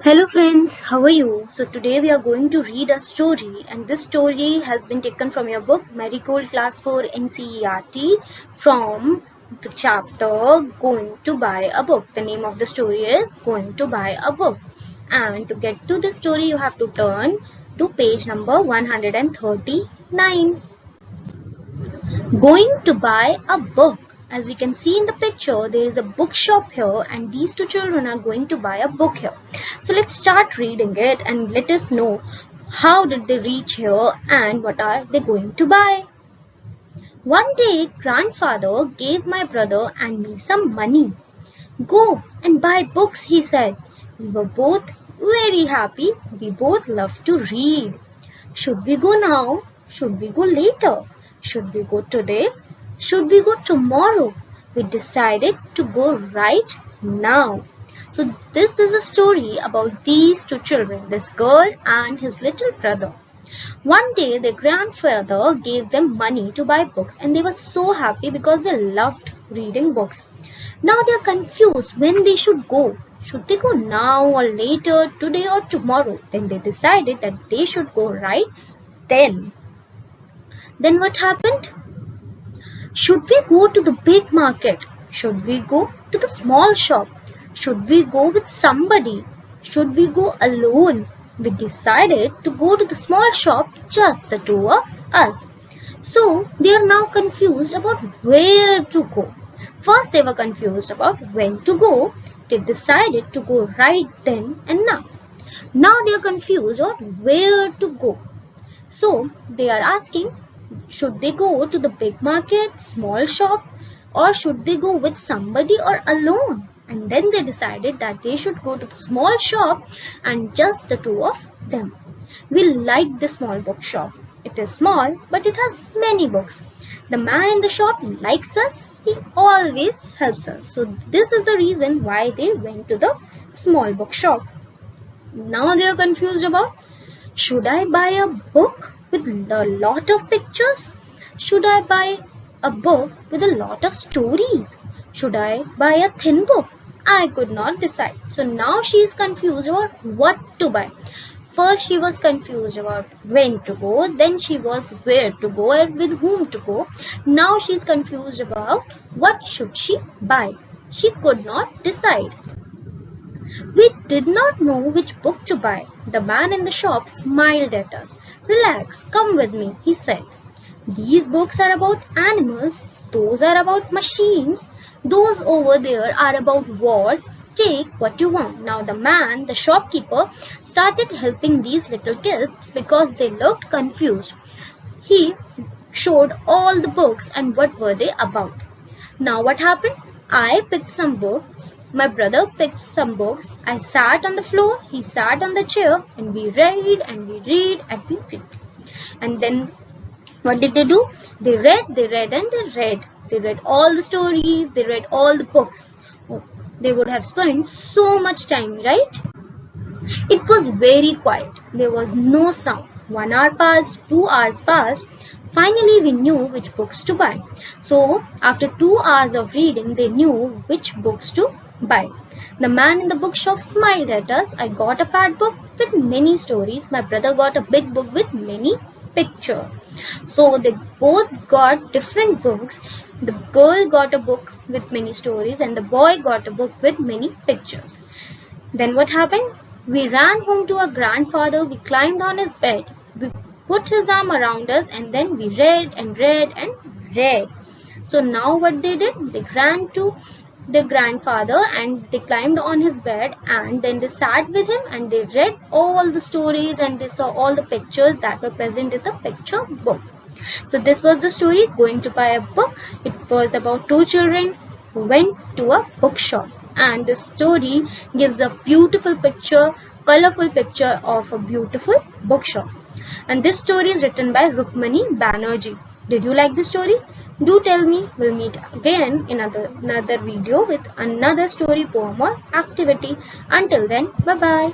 Hello friends, how are you? So today we are going to read a story, and this story has been taken from your book Marigold Class 4 NCERT from the chapter Going to Buy a Book. The name of the story is Going to Buy a Book. And to get to this story you have to turn to page number 139. Going to buy a book. As we can see in the picture, there is a bookshop here and these two children are going to buy a book here. So let's start reading it and let us know how did they reach here and what are they going to buy. One day, grandfather gave my brother and me some money. Go and buy books, he said. We were both very happy. We both love to read. Should we go now? Should we go later? Should we go today? Should we go tomorrow? We decided to go right now. So this is a story about these two children, this girl and his little brother. One day their grandfather gave them money to buy books and they were so happy because they loved reading books. Now they are confused when they should go. Should they go now or later, today or tomorrow? Then they decided that they should go right then. Then what happened? Should we go to the big market? Should we go to the small shop? Should we go with somebody? Should we go alone? We decided to go to the small shop, just the two of us. So they are now confused about where to go. First they were confused about when to go. They decided to go right then and now. Now they are confused about where to go. So they are asking, should they go to the big market, small shop, or should they go with somebody or alone? And then they decided that they should go to the small shop and just the two of them. We like the small bookshop. It is small, but it has many books. The man in the shop likes us. He always helps us. So this is the reason why they went to the small bookshop. Now they are confused about, should I buy a book with a lot of pictures? Should I buy a book with a lot of stories? Should I buy a thin book? I could not decide. So now she is confused about what to buy. First she was confused about when to go, then she was where to go and with whom to go. Now she is confused about what should she buy. She could not decide. We did not know which book to buy. The man in the shop smiled at us. Relax, come with me, he said. These books are about animals, those are about machines, those over there are about wars. Take what you want. Now the man, the shopkeeper, started helping these little kids because they looked confused. He showed all the books and what were they about. Now what happened? I picked some books. My brother picked some books. I sat on the floor, he sat on the chair, and we read and we read and we read. And then what did they do? They read and they read. They read all the stories, they read all the books. Oh, they would have spent so much time, right? It was very quiet. There was no sound. 1 hour passed, 2 hours passed. Finally, we knew which books to buy. So, after 2 hours of reading, they knew which books to buy. The man in the bookshop smiled at us. I got a fat book with many stories. My brother got a big book with many pictures. So, they both got different books. The girl got a book with many stories and the boy got a book with many pictures. Then what happened? We ran home to our grandfather. We climbed on his bed. We put his arm around us and then we read and read and read. So now what they did? They ran to their grandfather and they climbed on his bed and then they sat with him and they read all the stories and they saw all the pictures that were present in the picture book. So this was the story, Going to Buy a Book. It was about two children who went to a bookshop. And this story gives a beautiful picture, colorful picture of a beautiful bookshop. And this story is written by Rukmani Banerjee. Did you like this story? Do tell me. We'll meet again in another video with another story, poem or activity. Until then, bye-bye.